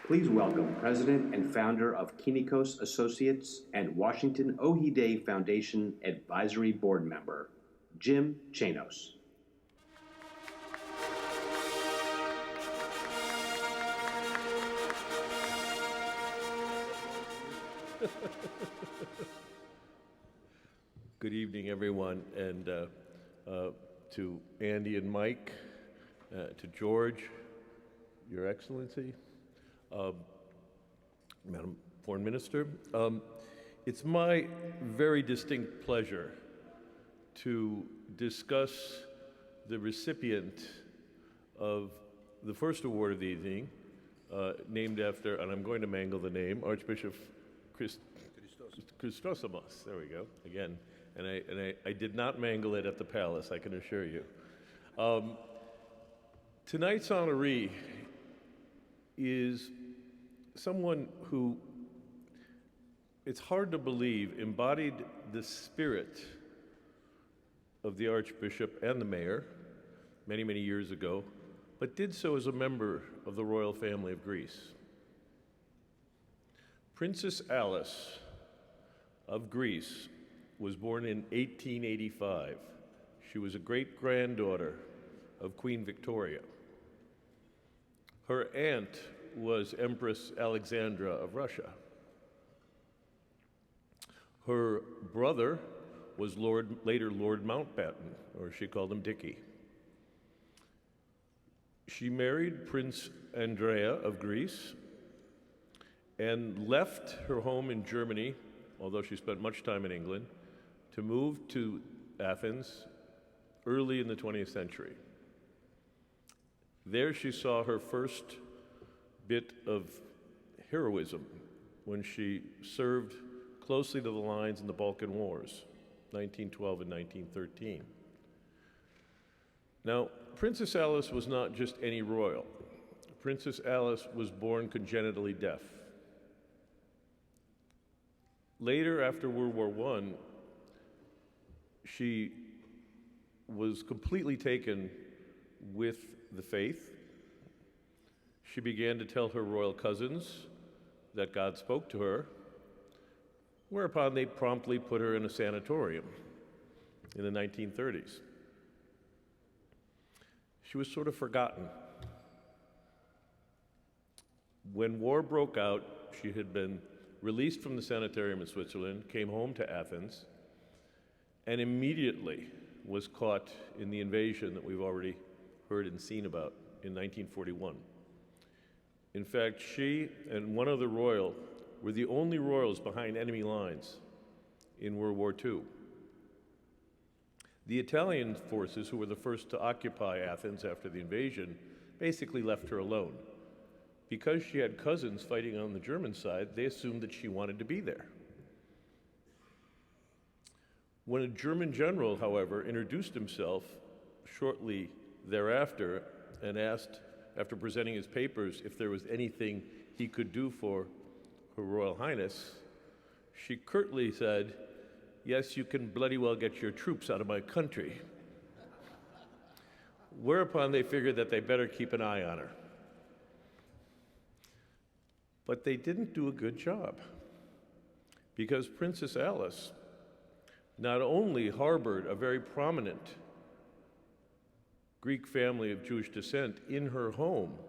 Please welcome President and founder of Kinikos Associates and Washington Ohide Foundation Advisory Board member, Jim Chanos. Good evening, everyone, and to Andy and Mike, to George, Your Excellency, Madam Foreign Minister. It's my very distinct pleasure to discuss the recipient of the first award of the evening, named after, and I'm going to mangle the name, Archbishop Chrysostomos. There we go, again. And I did not mangle it at the palace, I can assure you. Tonight's honoree is someone who, it's hard to believe, embodied the spirit of the Archbishop and the Mayor many, many years ago, but did so as a member of the royal family of Greece. Princess Alice of Greece was born in 1885. She was a great-granddaughter of Queen Victoria. Her aunt was Empress Alexandra of Russia. Her brother was later Lord Mountbatten, or she called him Dickie. She married Prince Andrea of Greece and left her home in Germany, although she spent much time in England, to move to Athens early in the 20th century. There she saw her first bit of heroism when she served closely to the lines in the Balkan Wars, 1912 and 1913. Now, Princess Alice was not just any royal. Princess Alice was born congenitally deaf. Later, after World War I, she was completely taken with the faith. She began to tell her royal cousins that God spoke to her, whereupon they promptly put her in a sanatorium in the 1930s. She was sort of forgotten. When war broke out, she had been released from the sanitarium in Switzerland, came home to Athens, and immediately was caught in the invasion that we've already heard and seen about in 1941. In fact, she and one other royal were the only royals behind enemy lines in World War II. The Italian forces, who were the first to occupy Athens after the invasion, basically left her alone. Because she had cousins fighting on the German side, they assumed that she wanted to be there. When a German general, however, introduced himself shortly thereafter and asked, after presenting his papers, if there was anything he could do for Her Royal Highness, she curtly said, "Yes, you can bloody well get your troops out of my country." Whereupon they figured that they better keep an eye on her. But they didn't do a good job, because Princess Alice not only harbored a very prominent Greek family of Jewish descent in her home,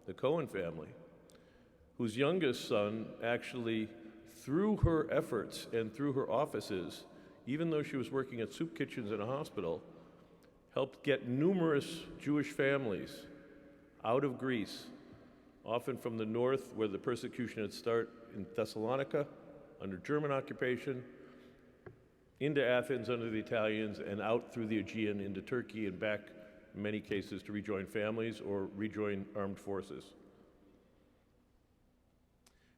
the Cohen family, whose youngest son actually, through her efforts and through her offices, even though she was working at soup kitchens in a hospital, helped get numerous Jewish families out of Greece, often from the north, where the persecution had started in Thessalonica under German occupation, into Athens under the Italians, and out through the Aegean into Turkey and back, in many cases, to rejoin families or rejoin armed forces.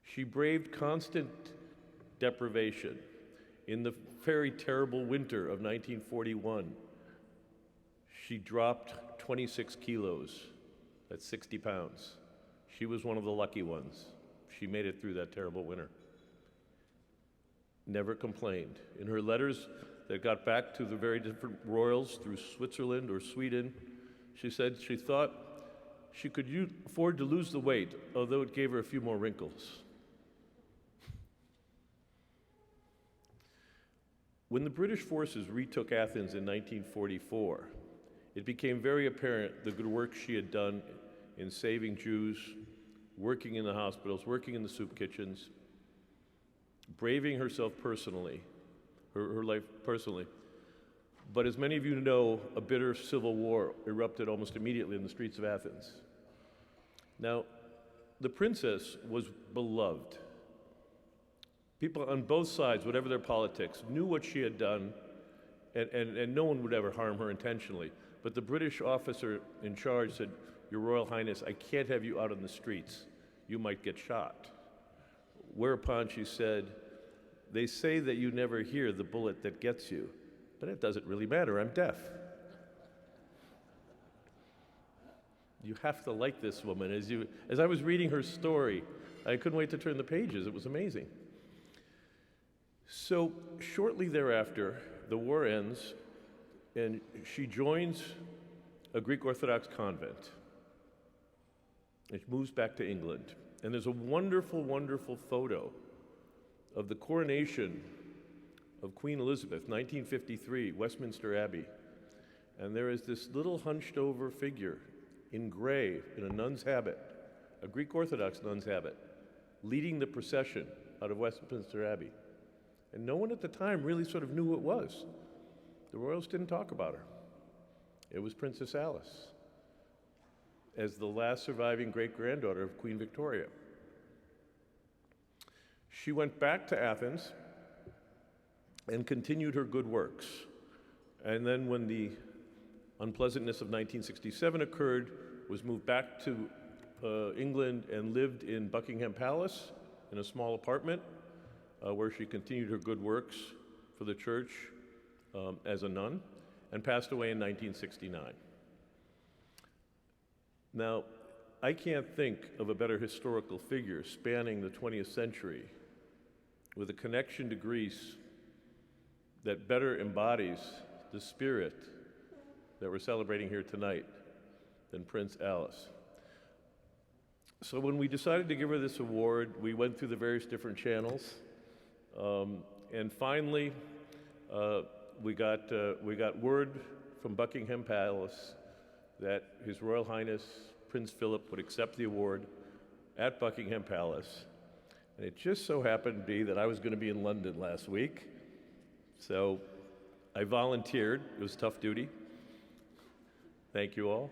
She braved constant deprivation. In the very terrible winter of 1941, she dropped 26 kilos, that's 60 pounds. She was one of the lucky ones. She made it through that terrible winter. Never complained. In her letters that got back to the very different royals through Switzerland or Sweden, she said she thought she could afford to lose the weight, although it gave her a few more wrinkles. When the British forces retook Athens in 1944, it became very apparent the good work she had done in saving Jews, working in the hospitals, working in the soup kitchens, braving herself personally, her life personally. But as many of you know, a bitter civil war erupted almost immediately in the streets of Athens. Now, the princess was beloved. People on both sides, whatever their politics, knew what she had done, and no one would ever harm her intentionally. But the British officer in charge said, "Your Royal Highness, I can't have you out on the streets. You might get shot." Whereupon she said, "They say that you never hear the bullet that gets you, but it doesn't really matter, I'm deaf." You have to like this woman. As I was reading her story, I couldn't wait to turn the pages. It was amazing. So shortly thereafter, the war ends, and she joins a Greek Orthodox convent. And she moves back to England. And there's a wonderful, wonderful photo of the coronation of Queen Elizabeth, 1953, Westminster Abbey. And there is this little hunched over figure in gray, in a nun's habit, a Greek Orthodox nun's habit, leading the procession out of Westminster Abbey. And no one at the time really sort of knew who it was. The royals didn't talk about her. It was Princess Alice, as the last surviving great-granddaughter of Queen Victoria. She went back to Athens and continued her good works. And then when the unpleasantness of 1967 occurred, was moved back to England and lived in Buckingham Palace in a small apartment where she continued her good works for the church as a nun, and passed away in 1969. Now, I can't think of a better historical figure spanning the 20th century with a connection to Greece that better embodies the spirit that we're celebrating here tonight than Prince Alice. So when we decided to give her this award, we went through the various different channels, and finally we got word from Buckingham Palace that His Royal Highness Prince Philip would accept the award at Buckingham Palace. And it just so happened to be that I was going to be in London last week, so I volunteered. It was tough duty. Thank you all.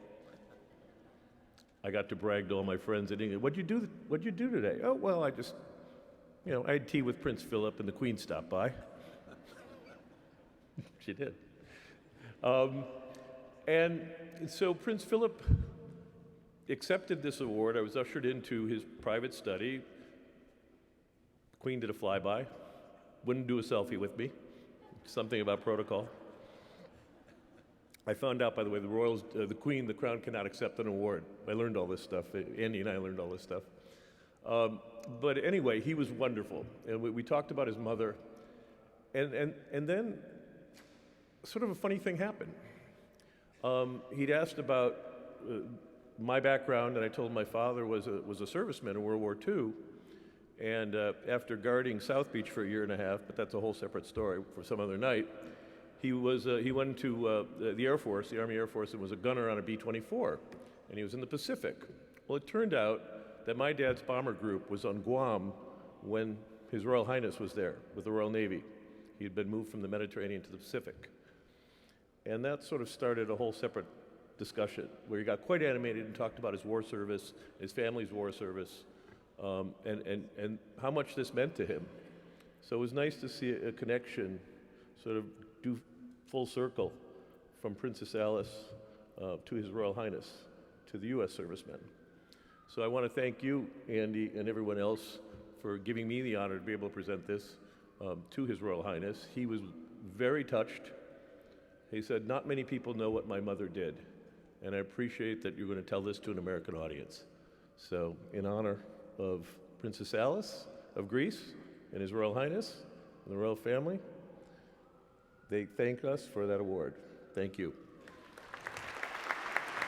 I got to brag to all my friends in England. What'd you do today? Oh, well, I just, I had tea with Prince Philip and the Queen stopped by. She did. And so Prince Philip accepted this award. I was ushered into his private study. The Queen did a flyby, wouldn't do a selfie with me, something about protocol. I found out, by the way, the royals, the Queen, the Crown cannot accept an award. I learned all this stuff. Andy and I learned all this stuff. But anyway, he was wonderful. And we talked about his mother. And then sort of a funny thing happened. He'd asked about my background, and I told him my father was a serviceman in World War II. And after guarding South Beach for a year and a half, but that's a whole separate story for some other night, he went to the Air Force, the Army Air Force, and was a gunner on a B-24, and he was in the Pacific. Well, it turned out that my dad's bomber group was on Guam when His Royal Highness was there with the Royal Navy. He had been moved from the Mediterranean to the Pacific. And that sort of started a whole separate discussion where he got quite animated and talked about his war service, his family's war service, and how much this meant to him. So it was nice to see a connection sort of do full circle from Princess Alice to His Royal Highness to the U.S. servicemen. So I want to thank you, Andy, and everyone else for giving me the honor to be able to present this to His Royal Highness. He was very touched. He said, "Not many people know what my mother did, and I appreciate that you're going to tell this to an American audience." So in honor of Princess Alice of Greece and His Royal Highness and the royal family, they thank us for that award. Thank you.